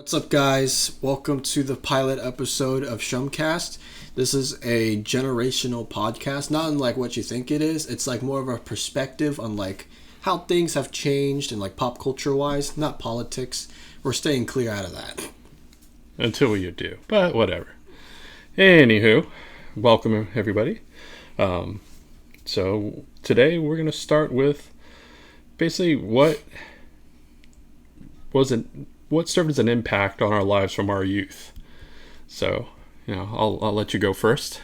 What's up, guys? Welcome to the pilot episode of ShumKast. This is a generational podcast, not unlike what you think it is. It's like more of a perspective on like how things have changed and like pop culture wise, not politics. We're staying clear out of that. Until you do, but whatever. Anywho, welcome everybody. So today we're going to start with basically what served as an impact on our lives from our youth. So, I'll let you go first.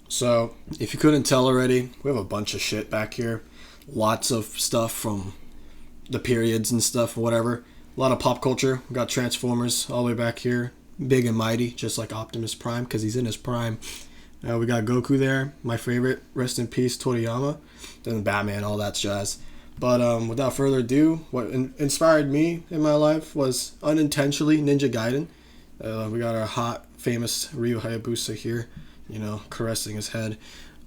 So, if you couldn't tell already, we have a bunch of shit back here. Lots of stuff from the periods and stuff, whatever. A lot of pop culture. We got Transformers all the way back here. Big and mighty, just like Optimus Prime, because he's in his prime. We got Goku there, my favorite. Rest in peace, Toriyama. Then Batman, all that jazz. But without further ado, what inspired me in my life was unintentionally Ninja Gaiden. We got our hot, famous Ryu Hayabusa here, caressing his head.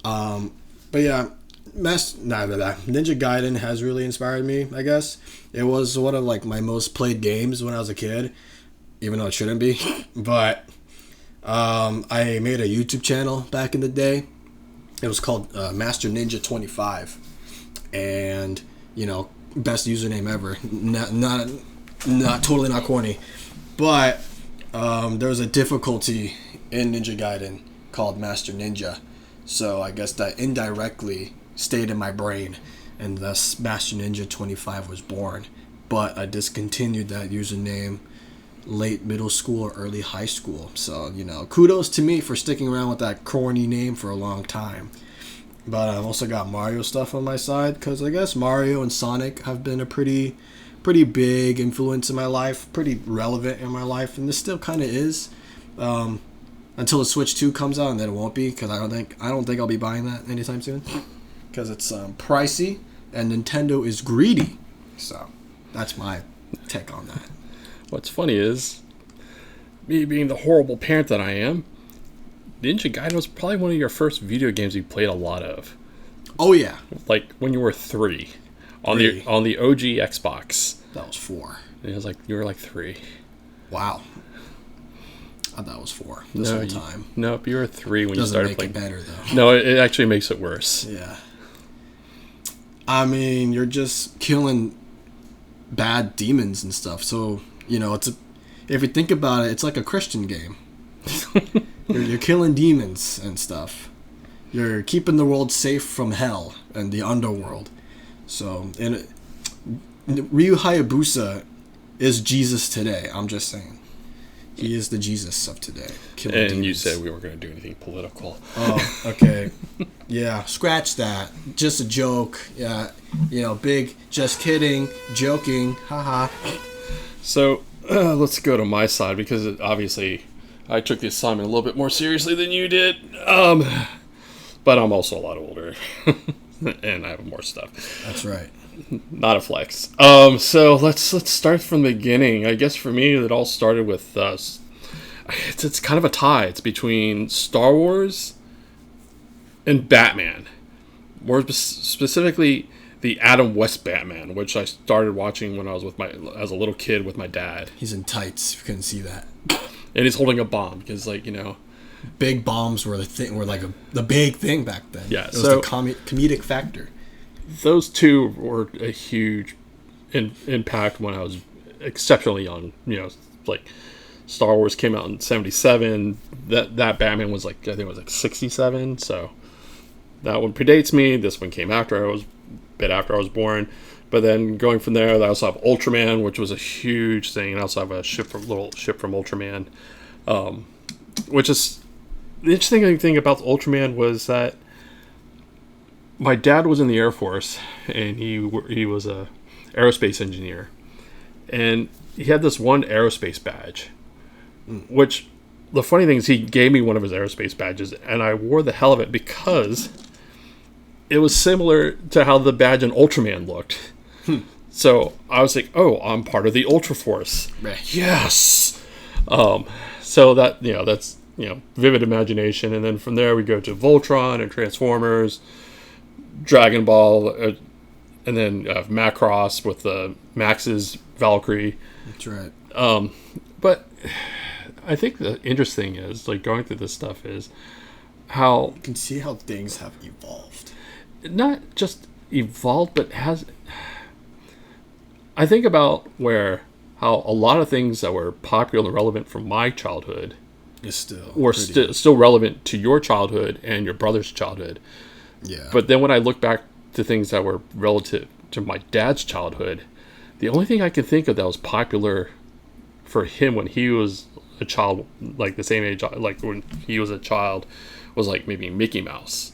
But yeah, Ninja Gaiden has really inspired me, I guess. It was one of like my most played games when I was a kid, even though it shouldn't be. But I made a YouTube channel back in the day. It was called Master Ninja 25. And best username ever. Not totally not corny, but there was a difficulty in Ninja Gaiden called Master Ninja, so I guess that indirectly stayed in my brain, and thus Master Ninja 25 was born. But I discontinued that username late middle school or early high school. So kudos to me for sticking around with that corny name for a long time. But I've also got Mario stuff on my side, because I guess Mario and Sonic have been a pretty big influence in my life, pretty relevant in my life, and this still kind of is, until the Switch 2 comes out, and then it won't be, because I don't think I'll be buying that anytime soon, because it's pricey, and Nintendo is greedy. So that's my take on that. What's funny is, me being the horrible parent that I am, Ninja Gaiden was probably one of your first video games you played a lot of. Oh yeah, like when you were 3 on the OG Xbox. That was 4. And it was like you were like 3. Wow, I thought it was 4 this whole time. Nope, you were 3 when you started playing. Doesn't make it better though. No, it actually makes it worse. Yeah, I mean you're just killing bad demons and stuff. So if you think about it, it's like a Christian game. You're killing demons and stuff. You're keeping the world safe from hell and the underworld. So, and Ryu Hayabusa is Jesus today. I'm just saying. He is the Jesus of today. Killing and demons. You said we weren't going to do anything political. Oh, okay. Yeah, scratch that. Just a joke. Yeah, big, just kidding, joking, haha. So, let's go to my side, because obviously I took the assignment a little bit more seriously than you did. But I'm also a lot older. And I have more stuff. That's right. Not a flex. So let's start from the beginning. I guess for me, it all started with it's kind of a tie. It's between Star Wars and Batman. More specifically, the Adam West Batman, which I started watching when I was as a little kid with my dad. He's in tights. If you couldn't see that. And he's holding a bomb because, big bombs were the big thing back then. Yeah, it was the comedic factor. Those two were a huge impact when I was exceptionally young. Like Star Wars came out in '77. That Batman was I think it was 67. So that one predates me. This one came after a bit after I was born. But then going from there, I also have Ultraman, which was a huge thing. And I also have a little ship from Ultraman, which is the interesting thing about Ultraman was that my dad was in the Air Force, and he was a aerospace engineer, and he had this one aerospace badge, which the funny thing is he gave me one of his aerospace badges, and I wore the hell of it because it was similar to how the badge in Ultraman looked. So I was like, oh, I'm part of the Ultra Force. Yes. So that, that's, vivid imagination. And then from there we go to Voltron and Transformers, Dragon Ball, and then Macross with Max's Valkyrie. That's right. But I think the interesting is, like, going through this stuff is how You can see how things have evolved. not just evolved, but has. I think about how a lot of things that were popular and relevant from my childhood It's still were still relevant to your childhood and your brother's childhood. Yeah. But then when I look back to things that were relative to my dad's childhood, the only thing I can think of that was popular for him when he was a child, like the same age, like when he was a child, was like maybe Mickey Mouse.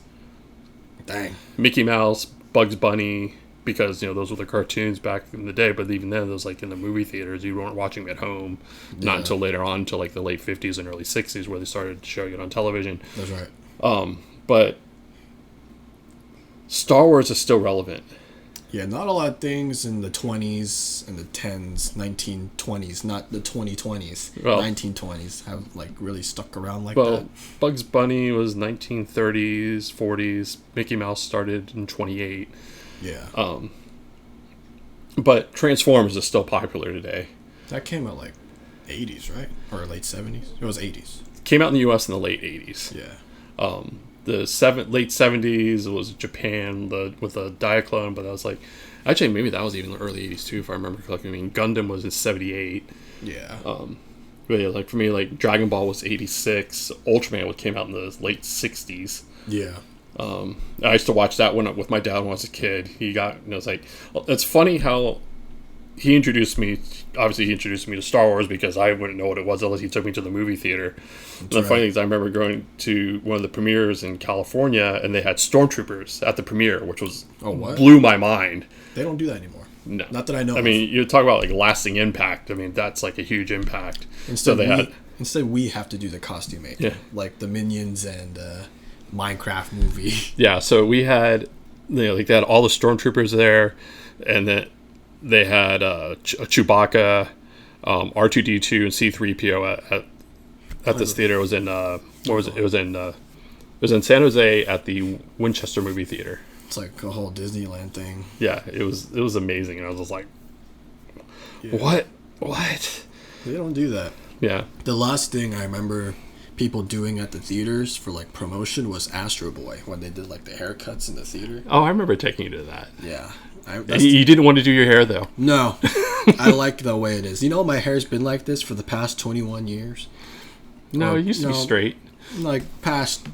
Dang. Mickey Mouse, Bugs Bunny, because, you know, those were the cartoons back in the day, but even then, those, like, in the movie theaters, you weren't watching them at home, not until later on, until, like, the late 50s and early 60s, where they started showing it on television. That's right. But Star Wars is still relevant. Yeah, not a lot of things in the 20s and the 10s, 1920s, not the 2020s, Well, 1920s have, like, really stuck around like Well, that. Bugs Bunny was 1930s, 40s. Mickey Mouse started in 28. Yeah. But Transformers is still popular today. That came out, like, 80s, right? Or late 70s? It was 80s. Came out in the U.S. in the late 80s. Yeah. The late 70s, it was Japan with a Diaclone, but that was like... Actually, maybe that was even the early 80s, too, if I remember correctly. I mean, Gundam was in 78. Yeah. But yeah, like, for me, like, Dragon Ball was 86. Ultraman came out in the late 60s. Yeah. I used to watch that one with my dad when I was a kid. He got, you know, it's like... It's funny how he introduced me to Star Wars because I wouldn't know what it was unless he took me to the movie theater. And the funny thing is, I remember going to one of the premieres in California, and they had stormtroopers at the premiere, which was blew my mind. They don't do that anymore. No, not that I know. I mean, you talk about like lasting impact. I mean, that's like a huge impact. Instead we have to do the costume making, Yeah. like the Minions and Minecraft movie. Yeah, so we had, you know, like they had all the stormtroopers there, and then they had Chewbacca, R2D2, and C3PO at this theater. It was in what was it? It was in San Jose at the Winchester movie theater. It's like a whole Disneyland thing. Yeah, it was amazing, and I was just like, Yeah. what? They don't do that. Yeah. The last thing I remember people doing at the theaters for like promotion was Astro Boy, when they did like the haircuts in the theater. Oh, I remember taking you to that. Yeah. You didn't want to do your hair though. No. I like the way it is. You know, my hair's been like this for the past 21 years. No, it used to be straight. Like past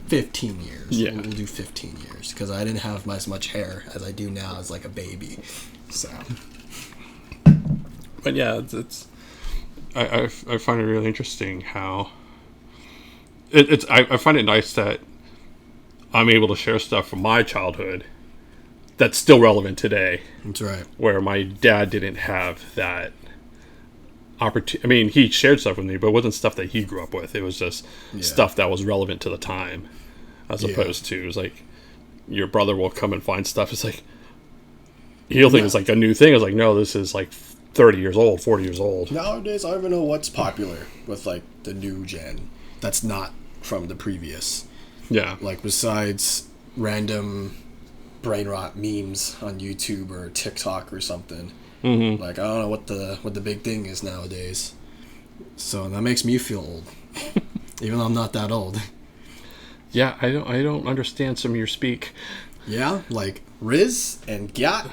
15 years. Yeah. We'll do 15 years because I didn't have as much hair as I do now as like a baby. So. But yeah, I find it really interesting how I find it nice that I'm able to share stuff from my childhood that's still relevant today. That's right. Where my dad didn't have that opportunity. I mean, he shared stuff with me, but it wasn't stuff that he grew up with. It was just stuff that was relevant to the time, as opposed to, it was like your brother will come and find stuff. It's like he'll think it's like a new thing. It's like, no, this is like 30 years old, 40 years old. Nowadays, I don't even know what's popular with like the new gen that's not from the previous. Yeah. Like besides random brain rot memes on YouTube or TikTok or something. Mm-hmm. Like I don't know what the big thing is nowadays. So that makes me feel old, even though I'm not that old. Yeah, I don't understand some of your speak. Yeah, like Riz and Gyat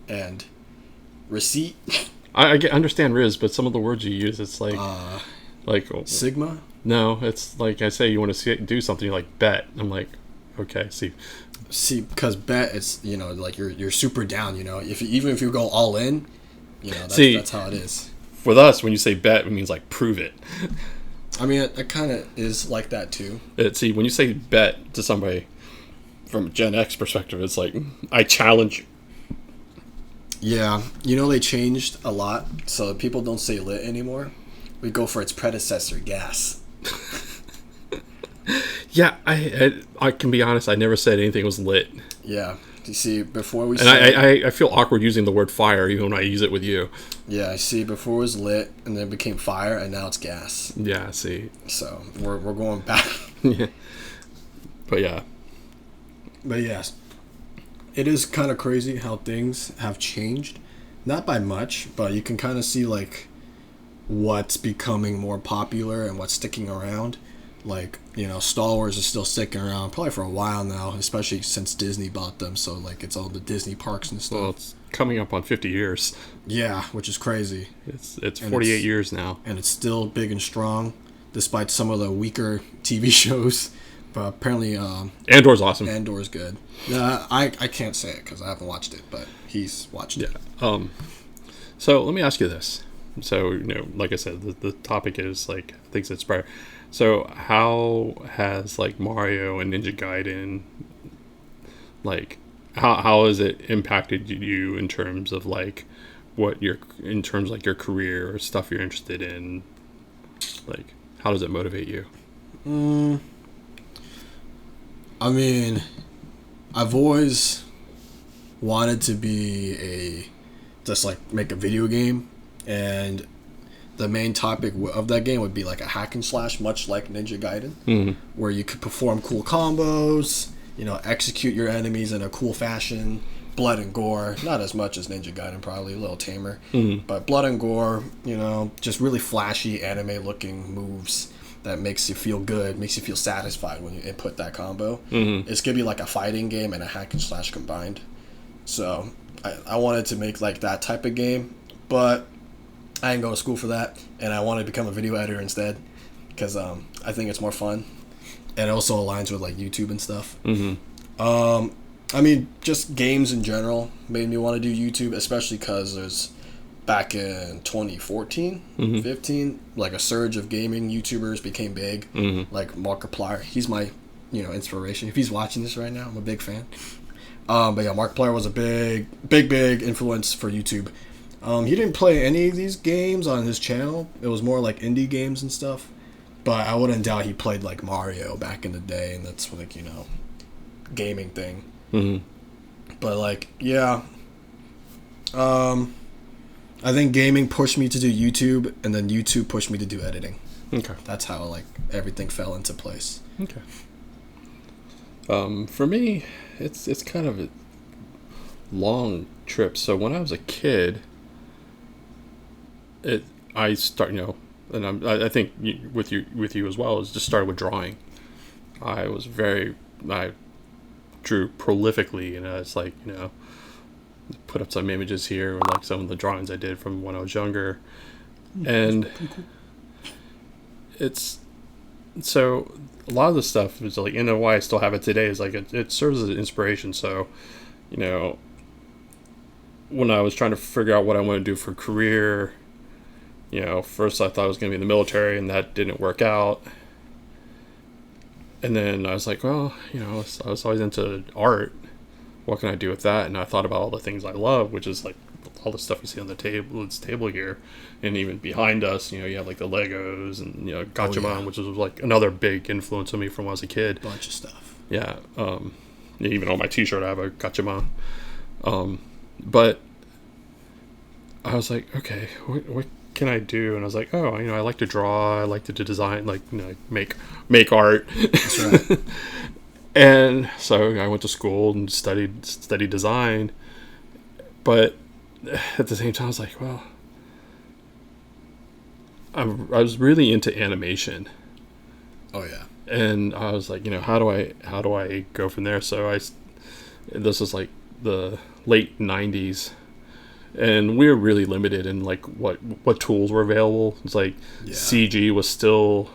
and receipt. I understand Riz, but some of the words you use, it's like Sigma. No, it's like I say, you want to do something, you're like bet. I'm like, okay, see, because bet, it's, you know, like you're super down, you know, even if you go all in, you know, that's how it is. With us, when you say bet, it means like prove it. I mean, it kind of is like that too. See, when you say bet to somebody from a Gen X perspective, it's like, I challenge you. Yeah, you know, they changed a lot, so people don't say lit anymore. We go for its predecessor, gas. Yeah, I can be honest, I never said anything was lit. Yeah, you see, before we and I feel awkward using the word fire even when I use it with you. Yeah, I see, before it was lit, and then it became fire, and now it's gas. Yeah, see. So, we're going back. Yeah. But yeah. But yes, it is kind of crazy how things have changed. Not by much, but you can kind of see, like, what's becoming more popular and what's sticking around. Like, Star Wars is still sticking around probably for a while now, especially since Disney bought them. So, like, it's all the Disney parks and stuff. Well, it's coming up on 50 years. Yeah, which is crazy. It's 48 years now. And it's still big and strong, despite some of the weaker TV shows. But apparently... Andor's awesome. Andor's good. I can't say it because I haven't watched it, but he's watched it. So, let me ask you this. So, like I said, the topic is, like, things that inspire... So, how has, like, Mario and Ninja Gaiden, like, how has it impacted you in terms of, like, your career or stuff you're interested in? Like, how does it motivate you? I mean, I've always wanted to make a video game, and the main topic of that game would be like a hack and slash, much like Ninja Gaiden, where you could perform cool combos, execute your enemies in a cool fashion, blood and gore. Not as much as Ninja Gaiden, probably a little tamer, but blood and gore. Just really flashy anime-looking moves that makes you feel good, makes you feel satisfied when you input that combo. It's gonna be like a fighting game and a hack and slash combined. So I wanted to make like that type of game, but I didn't go to school for that, and I wanted to become a video editor instead because I think it's more fun, and it also aligns with like YouTube and stuff. I mean, just games in general made me want to do YouTube, especially because there's back in 2014, 15, like a surge of gaming YouTubers became big, like Markiplier. He's my inspiration. If he's watching this right now, I'm a big fan. But yeah, Markiplier was a big influence for YouTube. He didn't play any of these games on his channel. It was more like indie games and stuff. But I wouldn't doubt he played like Mario back in the day, and that's like, gaming thing. But like, yeah. I think gaming pushed me to do YouTube, and then YouTube pushed me to do editing. Okay. That's how like everything fell into place. Okay. For me, it's kind of a long trip. So when I was a kid, I I think with you as well, is just started with drawing. I drew prolifically, and it's like, put up some images here, or like some of the drawings I did from when I was younger. And it's so a lot of the stuff is like, why I still have it today is like it serves as an inspiration. So, when I was trying to figure out what I want to do for career, first I thought I was going to be in the military, and that didn't work out. And then I was like, well, I was always into art. What can I do with that? And I thought about all the things I love, which is like all the stuff you see on the table here, and even behind us, you have like the Legos and Gachemon, which was like another big influence on me from when I was a kid. Bunch of stuff. Yeah. Even on my T-shirt, I have a Gachemon. But I was like, okay, what can I do? And I was like, oh, I like to draw, I like to design, like make art. That's right. And so I went to school and studied design, but at the same time I was like, well, I was really into animation. Oh yeah. And I was like, how do I go from there? So this was like the late 90s, and we were really limited in like what tools were available. It's like CG was still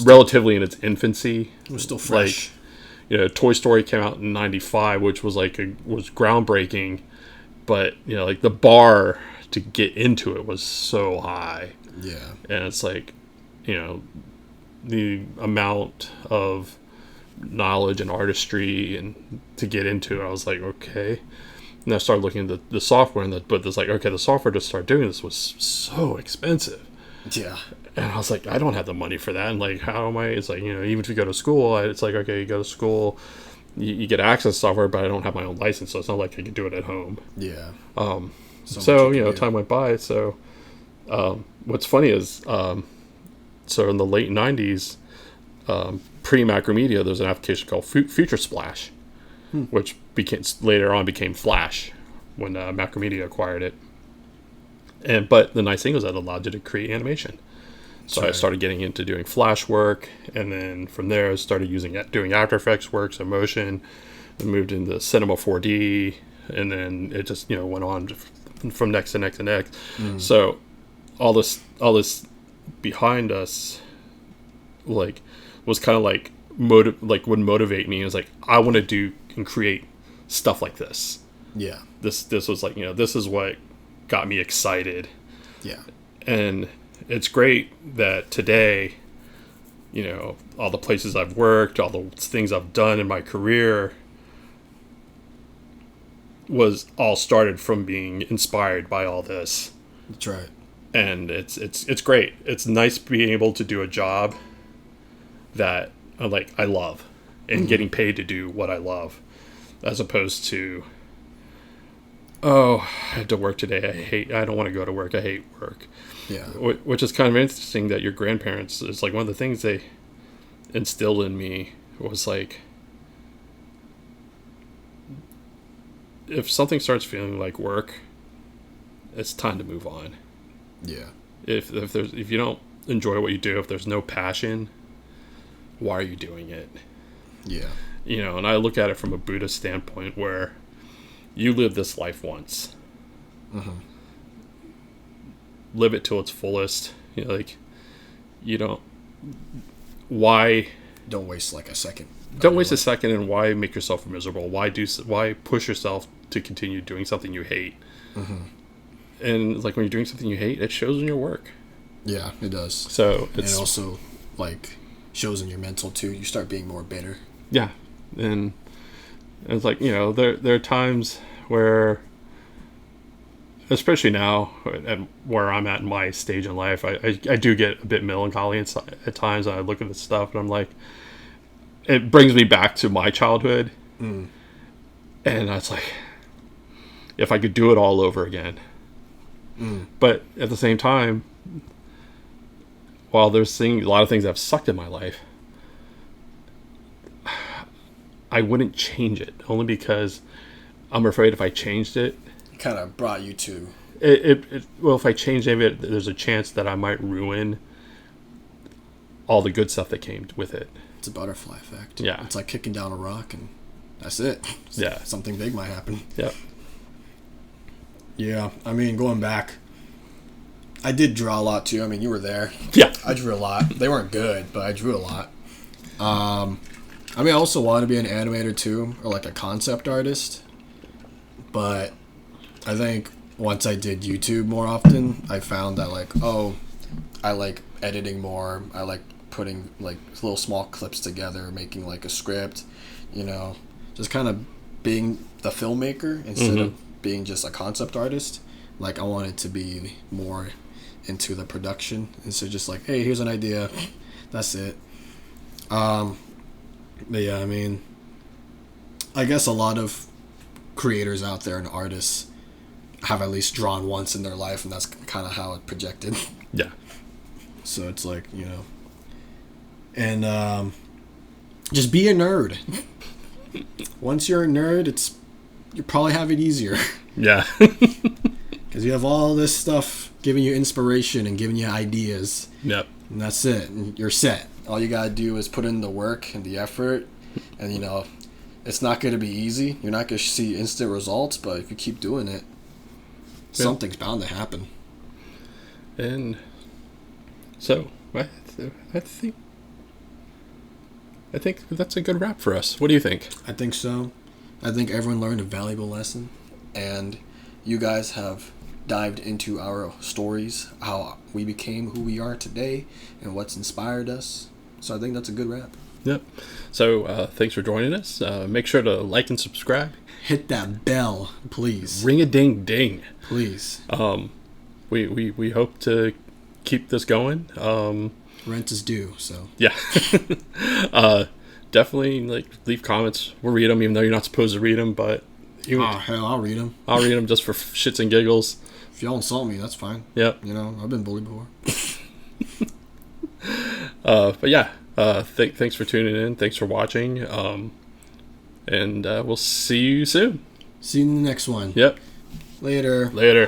relatively in its infancy. It was still fresh. Like, Toy Story came out in 95, which was like was groundbreaking, but like the bar to get into it was so high. Yeah. And it's like, the amount of knowledge and artistry and to get into it, I was like, okay. And I started looking at the software, but it's like, okay, the software to start doing this was so expensive. Yeah. And I was like, I don't have the money for that. And like, how am I? It's like, even if you go to school, it's like, okay, you go to school, you get access to software, but I don't have my own license, so it's not like I can do it at home. Yeah. So time went by. So what's funny is, so in the late 90s, pre-Macromedia, there's an application called Future Splash, which later on became Flash when Macromedia acquired it. But the nice thing was that it allowed you to create animation. So I right. started getting into doing flash work, and then from there I started doing After Effects work, so motion. I moved into Cinema 4D, and then it just went on from next to next to next. So all this behind us, like, was kind of like would motivate me. It was like, I want to do and create stuff like this. Yeah. This was like, this is what got me excited. Yeah. And it's great that today, all the places I've worked, all the things I've done in my career was all started from being inspired by all this. That's right. And it's great. It's nice being able to do a job that I love, and getting paid to do what I love, as opposed to, oh, I had to work today. I don't want to go to work. I hate work. Yeah. Which is kind of interesting that your grandparents, it's like one of the things they instilled in me was like, if something starts feeling like work, it's time to move on. Yeah. If you don't enjoy what you do, if there's no passion, why are you doing it? Yeah. And I look at it from a Buddhist standpoint, where you live this life once. Live it till its fullest. Why Don't waste like a second. don't waste a second, and why make yourself miserable? Why push yourself to continue doing something you hate? And like, when you're doing something you hate, it shows in your work. Yeah, it does. So And it also like shows in your mental too. You start being more bitter. Yeah. And it's like, there are times where, especially now, at where I'm at in my stage in life, I do get a bit melancholy at times. I look at this stuff and I'm like, it brings me back to my childhood. And it's like, if I could do it all over again. But at the same time, while there's a lot of things that have sucked in my life, I wouldn't change it, only because I'm afraid if I changed it, Kind of brought you to. Well, if I change any of it, there's a chance that I might ruin all the good stuff that came with it. It's a butterfly effect. Yeah. It's like kicking down a rock and that's it. Yeah. Something big might happen. Yep. Yeah. I mean, going back, I did draw a lot too. I mean, you were there. Yeah. I drew a lot. They weren't good, but I drew a lot. I mean, I also wanted to be an animator too, or like a concept artist. But I think once I did YouTube more often, I found that like, I like editing more. I like putting like little small clips together, making like a script, just kind of being the filmmaker instead of being just a concept artist. Like, I wanted to be more into the production, and so just like, hey, here's an idea, that's it. But yeah, I mean, I guess a lot of creators out there and artists have at least drawn once in their life, and that's kind of how it projected. Yeah. So it's like, and just be a nerd. Once you're a nerd, you probably have it easier. Yeah. Because you have all this stuff giving you inspiration and giving you ideas. Yep. And that's it. And you're set. All you gotta do is put in the work and the effort. And, it's not going to be easy. You're not going to see instant results, but if you keep doing it, something's bound to happen. And so, I think that's a good wrap for us. What do you think? I think so. I think everyone learned a valuable lesson. And you guys have dived into our stories, how we became who we are today, and what's inspired us. So I think that's a good wrap. Yep. So thanks for joining us. Make sure to like and subscribe. Hit that bell, please. Ring a ding ding. Please. We hope to keep this going. Rent is due, so. Yeah. Definitely leave comments. We'll read them, even though you're not supposed to read them. But hell, I'll read them. I'll read them just for shits and giggles. If y'all insult me, that's fine. Yep. I've been bullied before. But yeah. Thanks for tuning in. Thanks for watching. And we'll see you soon. See you in the next one. Yep. Later. Later.